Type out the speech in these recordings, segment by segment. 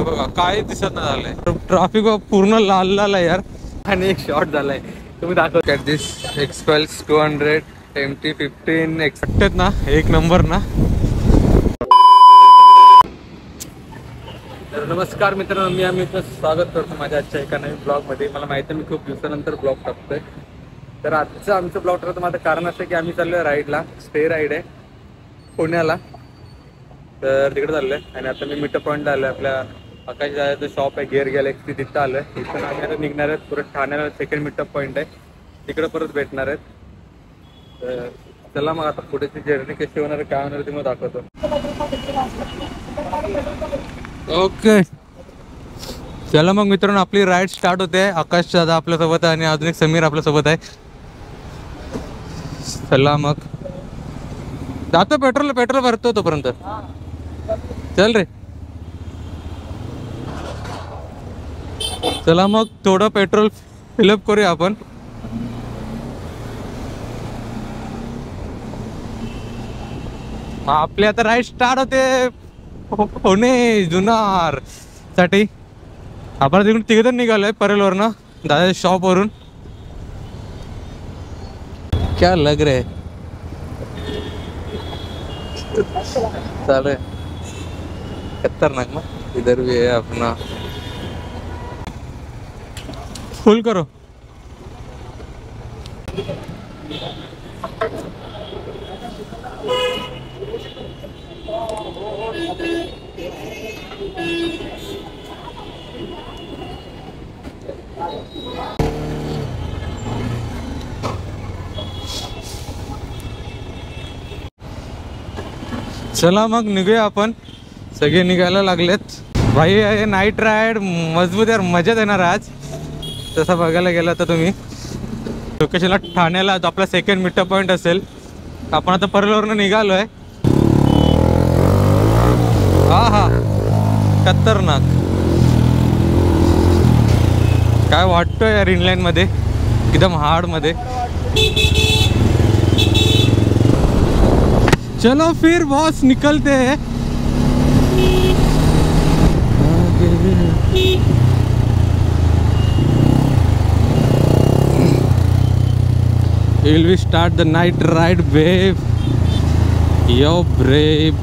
बघा काय दिसत नाही झालंय, ट्रॅफिक पूर्ण लाल लाल आहे यार. आणि एक शॉट झालाय तुम्ही दाखवत दिस एक्सपल्स 200 MT-15 एक्सपेक्टेड ना, एक नंबर ना. तर नमस्कार मित्रांनो, मी अमित स्वागत करतो माझ्या आजच्या एका नवीन ब्लॉगमध्ये. मला माहिती आहे मी खूप दिवसानंतर ब्लॉग टाकतोय. तर आजचं आमचं ब्लॉग टाकतं माझं कारण असं की आम्ही चाललोय राईडला, स्टे राईड आहे पुण्याला. तर तिकडे चाललोय आणि आता मी मीटअप पॉईंटला आलोय. आपल्या आकाश दादाचं शॉप आहे गिअर गॅलेक्सी, तिथं आलोय. इथून आम्ही आता निघणार आहेत परत ठाण्याला, सेकंड मीटअप पॉईंट आहे तिकडे परत भेटणार आहेत. तर चला मग आता पुढेची जर्नी कशी होणार काय होणार ते मग दाखवतो. ओके चला मग मित्रांनो, आपली राईड स्टार्ट होते. आकाश दादा आपल्यासोबत आहे आणि अजून एक समीर आपल्यासोबत आहे. चला मग जातो, पेट्रोल भरतो तोपर्यंत. चल रे, चला मग थोडं पेट्रोल फिलअप करूया आपण. आपली आता राईड स्टार्ट होते पुणे जुन्नर साठी. आपण तिकडून तिघजण निघालोय परेलवरनं, दादा शॉप वरून. क्या लग रहा है, चालू है खतरनाक ना. इधर भी है अपना, फुल करो. चला मग निघूया आपण, सगळे निघायला लागलेत. भाई हे नाईट राईड मजबूत यार, मजाच येणार आज. तसं बघायला गेलं तर तुम्ही लोकेशनला ठाण्याला आपला सेकंड मीटअप पॉईंट असेल. आपण आता परलवरनं निघालोय. हा खतरनाक काय वाटतोय यार, इनलाईन मध्ये एकदम हार्ड मध्ये. चलो फिर बॉस निकलते हैं. Will we start the night ride babe? Yo brave.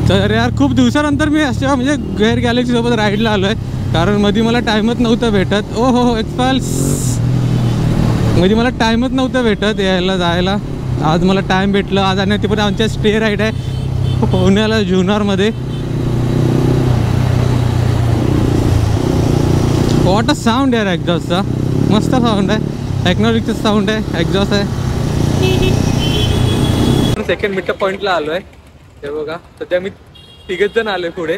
तर यार खूप दिवसानंतर मी अशा म्हणजे गिअर गॅलेक्सी सोबत राईडला आलोय, कारण मध्ये मला टाइमच नव्हता भेटत. ओ हो एक्सपल्स, मध्ये मला टाइमच नव्हता भेटत यायला जायला. आज मला टाइम भेटलं आज. आणि ती पण आमच्या स्टे राईड आहे पुण्याला जुन्नरमध्ये. वॉट अ साऊंड यार, एक्झॉस्टचा मस्त साऊंड आहे. टेक्नॉलॉजीचा साऊंड आहे, एक्झॉस्ट आहे. सेकंड मीटअप पॉईंटला आलो आहे. हे बघा सध्या मी तिघच जण आलोय पुढे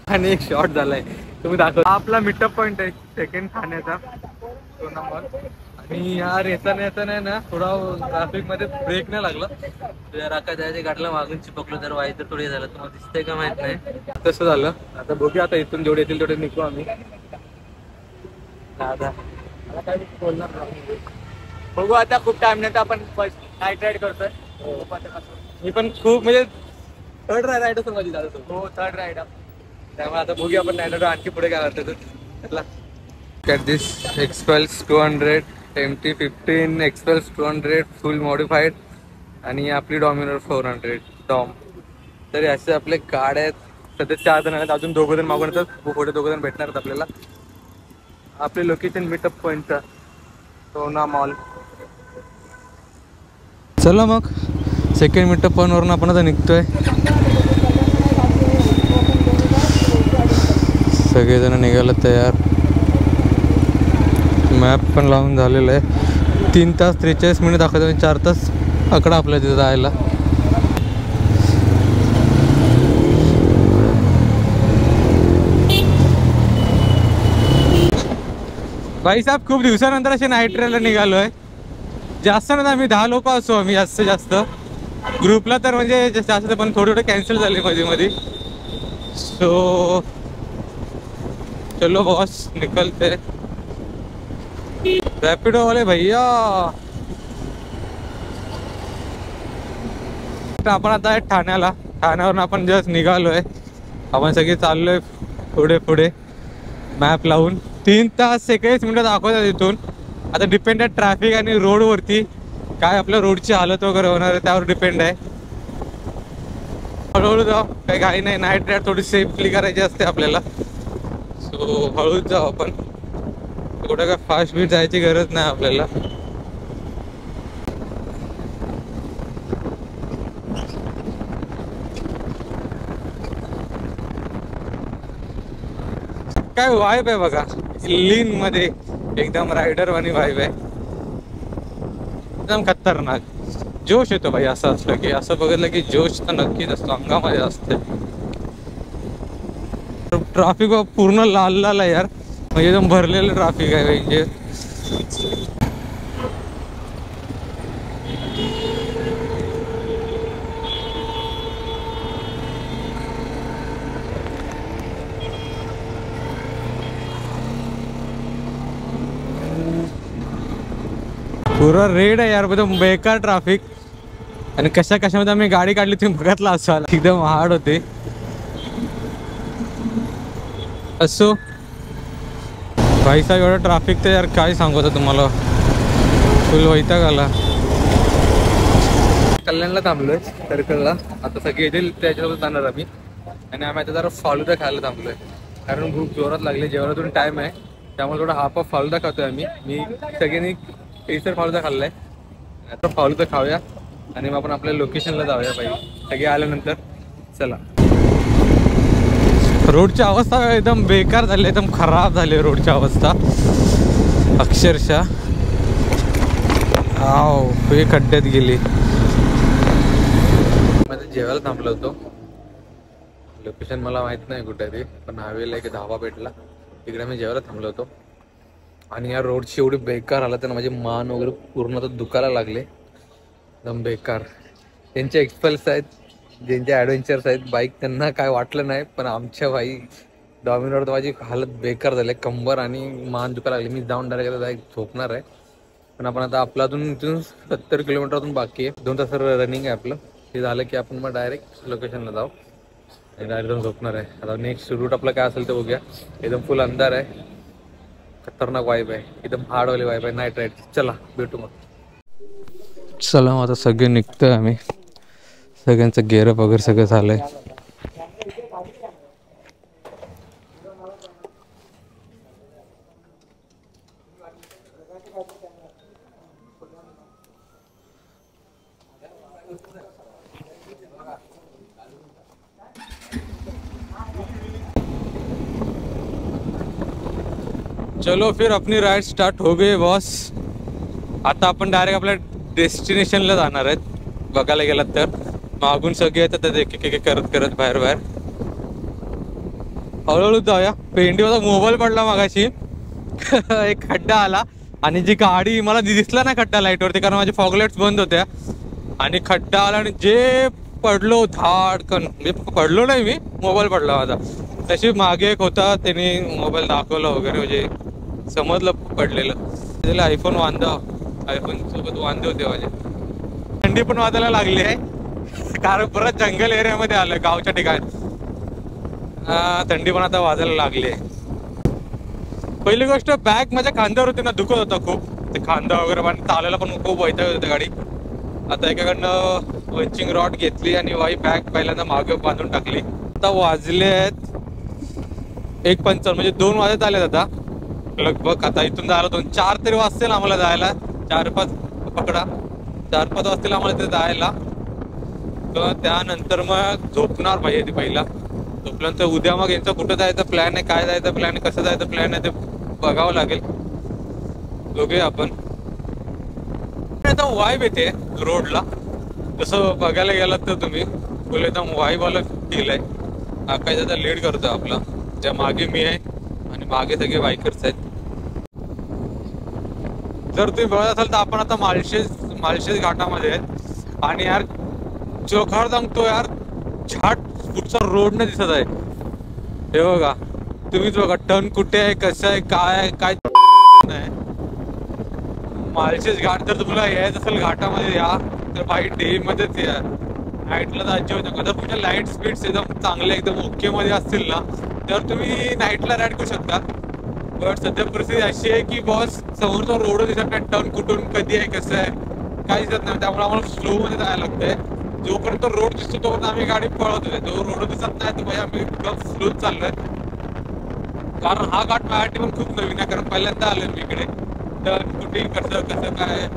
आणि एक शॉट झालाय तुम्ही दाखव. आपला मीटअप पॉईंट आहे सेकंड ठाण्याचा सोना मॉल. आणि यार येताना ना थोडा ट्रॅफिक मध्ये ब्रेक नाही लागला. आकाश जायच्या गाडीला मागून चिपकलो, तर वाईट थोडी झालं. तुम्हाला दिसतंय का माहित नाही, तसं झालं. आता बघूया, आता इथून जेवढे येतील तेवढे निघू आम्ही. दादा मला काय बोलणार नाही, बघू आता. खूप टाइम नाही तर आपण नाईट राईड करतोय. मी पण खूप म्हणजे थर्ड राईड असतो माझी दादा. हो थर्ड राईड, त्यामुळे आता बघूया आपण नाईट राईड आणखी पुढे काय करतो. त्याला कॅट this Xpulse 200 MT-15 Xpulse 200 full modified आणि आपली डॉमिनर 400 डॉम. तर असे आपले गाड्या आहेत. सध्या 4 जण आहेत, अजून 2 जण मागून येतात. पुढे 2 जण भेटणार आहेत आपल्याला. आपले लोकेशन मीटअप पॉईंटचा सोना मॉल. चला मग सेकंड मीटअप पॉईंट वरून आपण आता निघतोय. सगळेजण निघाले तयार. मॅप पण लावून झालेलं आहे. 3 तास 43 मिनिट दाखवतो, 4 तास आकडा आपल्या तिथं जायला. भाई साहेब खूप दिवसानंतर असे नाईट राईडला निघालोय. जास्त नाही, आम्ही 10 लोक असो आम्ही जास्त ग्रुपला. तर म्हणजे जास्त पण थोडे कॅन्सल झाले मध्ये. सो चलो बॉस निकलते. रैपिडो वाले भैया आपण आता ठाण्याला, ठाण्यावरून आपण जस्ट निघालोय. आपण सगळे चाललोय पुढे पुढे मॅप लावून. 3 तास 21 मिनिटं दाखवतात इथून. आता डिपेंड आहे ट्रॅफिक आणि रोडवरती, काय आपल्या रोडची हालत वगैरे होणार आहे त्यावर डिपेंड आहे. हळूहळू जाऊ, काही घाई नाही. नाईट राईड थोडी सेफली करायची असते आपल्याला, सो हळूच जाऊ आपण. थोडं काय फास्ट बीट जायची गरज नाही आपल्याला. काय वाईब आहे बघा लीन मध्ये, एकदम रायडर वाणी वाईब आहे, एकदम खतरनाक. जोश येतो भाई असं असलं की. असं बघितलं की जोश तर नक्कीच असतो, अंगामध्ये असते. ट्रॅफिक पूर्ण लाल लाल आहे यार, म्हणजे एकदम भरलेलं ट्रॅफिक आहे म्हणजे. पुरा रेड आहे यार, एकदम बेकार ट्रॅफिक. आणि कशा कशामध्ये आम्ही गाडी काढली तुम्ही बघितला असाल, एकदम हार्ड होते. असो भाई साहेब, एवढं ट्रॅफिक तर यार काय सांगू आता तुम्हाला, फुल वैताग आला. कल्याणला थांबलोय सर्कलला, आता सगळे येतील त्याच्यासोबत जाणार आम्ही. आणि आम्ही आता जरा फालुदा खायला थांबलोय, कारण भूक जोरात लागली. जेवणातून टाइम आहे त्यामुळे थोडा हाफ ऑफ फालुदा खातोय आम्ही. मी सगळ्यांनी केसर फालुदा खाल्लाय, आता फालुदा खाऊया आणि मग आपण आपल्या लोकेशनला जाऊया भाई सगळे आल्यानंतर. चला. रोडची अवस्था एकदम बेकार झाली, एकदम खराब झाली रोडची अवस्था अक्षरशः. हे खड्ड्यात गेली. मध्ये जेवायला थांबलो होतो, लोकेशन मला माहित नाही कुठे ते, पण हवेला एक धाबा भेटला, तिकडे मी जेवायला थांबलो होतो. आणि या रोडची एवढी बेकार हालत आहे ना, माझे मान वगैरे पूर्ण आता दुखायला लागले, एकदम बेकार. त्यांचे एक्सपल्स आहेत, ज्यांचे ॲडव्हेंचर्स आहेत बाईक, त्यांना काय वाटलं नाही, पण आमच्या भाई डॉमिनोवर तर माझी हालत बेकार झाली, कंबर आणि मान दुखायला लागली. मी जाऊन डायरेक्ट झोपणार आहे. पण आपण आता आपला इथून 70 किलोमीटरतून बाकी आहे, 2 तास रनिंग आहे आपलं. ते झालं की आपण मग डायरेक्ट लोकेशनला जाऊ आणि डायरेक्ट जाऊन झोपणार आहे. आता नेक्स्ट रूट आपलं काय असेल ते बघूया. एकदम फुल अंधार आहे, खतरनाक वाईब आहे, एकदम हार्डवाली वाईब आहे नाईट राईड. चला भेटू मग. चला मग आता सगळे निघतोय आम्ही, सगळ्यांचं गेअरअप वगैरे सगळं झालंय. चलो फिर अपनी राइड स्टार्ट हो गई बॉस. आता आपण डायरेक्ट आपल्या डेस्टिनेशनला जाणार आहेत. बघायला गेलात तर मागून सगळे येतात एक एक करत करत बाहेर बाहेर. हळूहळू जाऊया. पेंडीवरचा मोबाईल पडला मागाशी एक खड्डा आला आणि जी गाडी मला दिसला ना खड्डा लाईटवरती, कारण माझे फॉगलाइट्स बंद होत्या. आणि खड्डा आला आणि जे पडलो धाडकन, म्हणजे पडलो नाही मी, मोबाईल पडला माझा. तशी मागे एक होता, त्याने मोबाईल दाखवला वगैरे, म्हणजे समजलं पडलेलं. त्याला आयफोन आयफोन सोबत वांदे होते माझे. थंडी पण वाजायला लागली आहे, कारण परत जंगल एरियामध्ये आलं गावच्या ठिकाणी. थंडी पण आता वाजायला लागली आहे. पहिली गोष्ट, बॅग माझ्या खांद्यावर होती ना, दुखत होता खूप. ते खांदा वगैरे पण चालायला पण खूप वैताग होती गाडी. आता एकाकडनं वंचिंग रॉड घेतली आणि वाई बॅग पहिल्यांदा मागे बांधून टाकली. आता वाजले आहेत 1:55, म्हणजे 2 वाजत आलेत आता लगभग. आता इथून जायला 4 तरी वाजतील आम्हाला जायला. 4-5 पकडा, 4-5 वाजतील आम्हाला तिथे जायला. तर त्यानंतर मग झोपणार पाहिजे ती पहिला. झोपल्यानंतर उद्या मग यांचं कुठं जायचं प्लॅन आहे, काय जायचं प्लॅन आहे, कसं जायचं प्लॅन आहे ते बघावं लागेल. बघूया आपण. आता वाईब येते रोडला, तसं बघायला गेलात तर तुम्ही फुल एकदम वाईबवाला फील आहे. आकाश आता लीड करतो आपला, त्या मागे मी आहे आणि मागे सगळे बायकर्स आहेत. जर तुम्ही बघत असाल तर आपण आता माळशेज घाटामध्ये आहेत. आणि यार चोखार सांगतो यार, छाट कुठचा रोड नाही दिसत आहे. हे बघा तुम्हीच बघा, टर्न कुठे आहे, कसं आहे, काय काय नाही. माळशेज घाट जर तुम्हाला यायचं असेल घाटामध्ये या तर बाई डे मध्येच या, नाईटला जायचे होते जर तुमच्या लाईट स्पीड्स एकदम चांगले एकदम ओके मध्ये असतील ना तर तुम्ही नाईटला राईड करू शकता. बट सध्या परिस्थिती अशी आहे की बॉस समोरचा रोड दिसत नाही, टर्न कुठून कधी आहे कसं आहे काही दिसत नाही, त्यामुळे आम्हाला स्लो मध्ये जायला लागतंय. जोपर्यंत रोड दिसतो तोपर्यंत आम्ही गाडी पळवतोय, जो रोड दिसत नाही तर भाई आम्ही एकदम स्लो चाललोय. कारण हा घाट माझ्यासाठी पण खूप नवीन आहे, कारण पहिल्यांदा आलोय मी इकडे. तर कुठे कसं कसं काय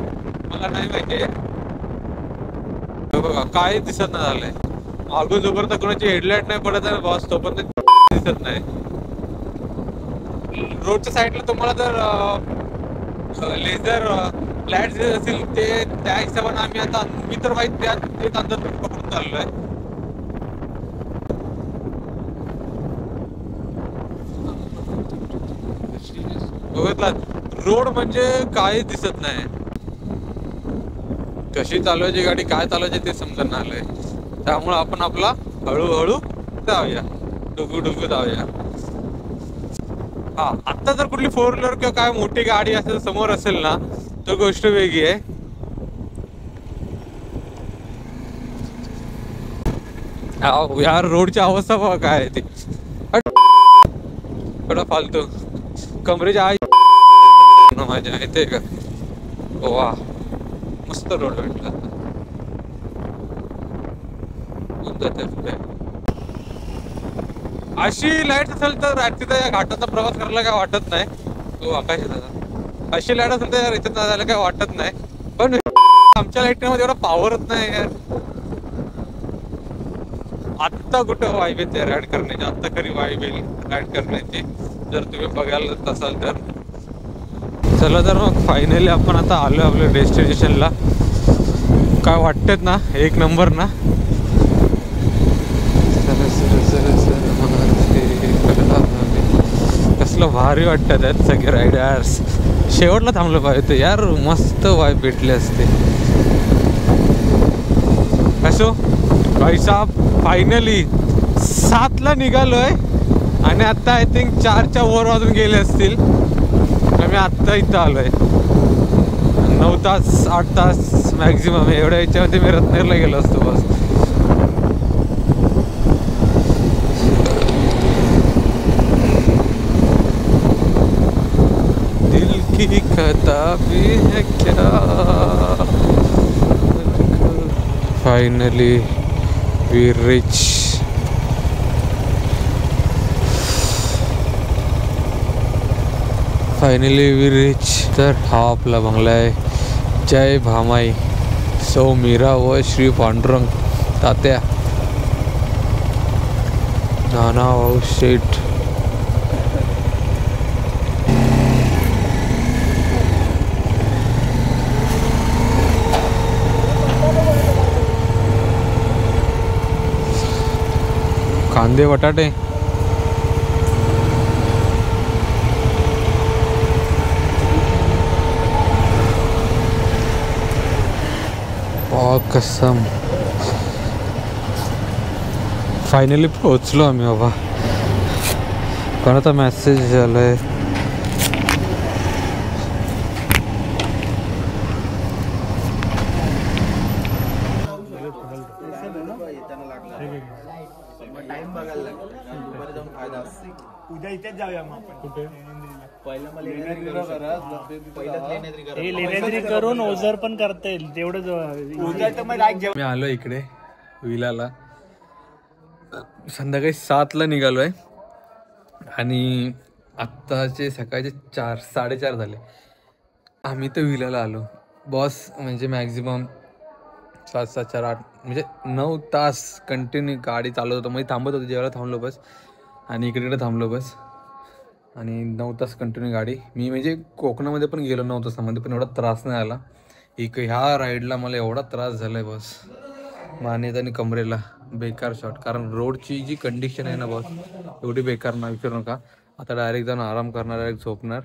मला नाही माहिती. बघा काय दिसत नाही झालंय, मागून जोपर्यंत कोणाची हेडलाईट नाही पडत आहे बॉस तोपर्यंत दिसत नाही. रोडच्या साईडला तुम्हाला जर लेझर लाईट दिसत असतील ते त्या हिशोबाने आम्ही आता मी तर माहित तेच अंतर पकडून चाललोय. बघितला रोड म्हणजे काही दिसत नाही, कशी चालवायची गाडी काय चालवायची ते समजून आलंय. त्यामुळे आपण आपला हळूहळू जाऊया, डुगू डुगू जाऊया. हा आता जर कुठली 4 व्हीलर किंवा काय मोठी गाडी असेल समोर असेल ना तर गोष्ट वेगळी आहे. यार रोडची अवस्था बघा काय आहे ती, थोडा फालतू कमरेच्या माझ्या येते का. वा मस्त रोड भेटला. पुढे अशी लाईट असेल तर रात्रीचा या घाटाचा प्रवास करायला काय वाटत नाही. तो आकाश दादा अशी लाईट असेल तर याच्यात जायला काय वाटत नाही. पण आमच्या लाईटमध्ये एवढा पॉवरच नाही यार. आत्ता कुठं वाईब येते राईड करण्याची, आत्ता खरी वाईब येईल राईड करण्याची जर तुम्ही बघायला असाल तर. चला तर मग फायनली आपण आता आलोय आपल्या डेस्टिनेशनला. काय वाटत ना एक नंबर ना. कसलं भारी वाटतात आहेत सगळे रायडर्स. शेवटला थांबलं पाहिजे यार, मस्त वाईब भेटली असते. असो भाई साहेब फायनली 7ला निघालोय आणि आता आय थिंक 4च्या वर वाजून गेले असतील. मी आत्ता इथं आलोय. 9 तास 8 तास मॅक्झिमम एवढ्या याच्यामध्ये मी रत्नागिरीला गेलो असतो बस. दिल की खता भी है क्या. Finally we reach. Finally we reach. तर हा आपला बंगला आहे. जय भामाई सौ मीरा व श्री पांडुरंग तात्या नाना भाऊ शेठ. कांदे बटाटे कसम. फायनली पोहोचलो आम्ही बाबा. कोणाचा मेसेज आलाय. उद्या इथेच जाऊया मग आपण. कुठे लेण्याद्री करून ओझर पण करता येईल तेवढं. उद्या तर मग मी आलो इकडे विलाला. संध्याकाळी 7ला निघालोय आणि आत्ताचे सकाळचे 4-4:30 झाले. आम्ही तर विलाला आलो बॉस. म्हणजे मॅक्झिमम 7, 4, 8 म्हणजे 9 तास कंटिन्यू गाडी चालवत होतो. म्हणजे थांबत होतो जेवायला थांबलो बस आणि इकडे थांबलो बस. आणि 9 तास कंटिन्यू गाडी. मी म्हणजे कोकणामध्ये पण गेलो 9 तासामध्ये पण एवढा त्रास नाही आला. ह्या राईडला मला एवढा त्रास झाला आहे बस मानेत आणि कमरेला. बेकार शॉट. कारण रोडची जी कंडिशन आहे ना बॉस एवढी बेकार ना विचारू नका. आता डायरेक्ट जाऊन आराम करणार, डायरेक्ट झोपणार.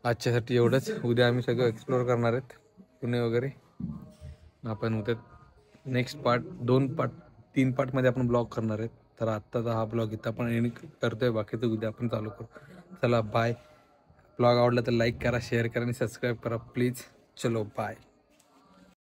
आजच्यासाठी एवढंच. उद्या आम्ही सगळं एक्सप्लोअर करणार आहेत पुणे वगैरे. आपण उद्या नेक्स्ट पार्ट 3 पार्टमध्ये आपण ब्लॉग करणार आहेत. तर आत्ताचा हा ब्लॉग इथं आपण एंड करतोय. बाकीचं उद्या आपण चालू करू. चला बाय. ब्लॉग आवडला तर लाईक करा, शेअर करा आणि सबस्क्राईब करा प्लीज. चलो बाय.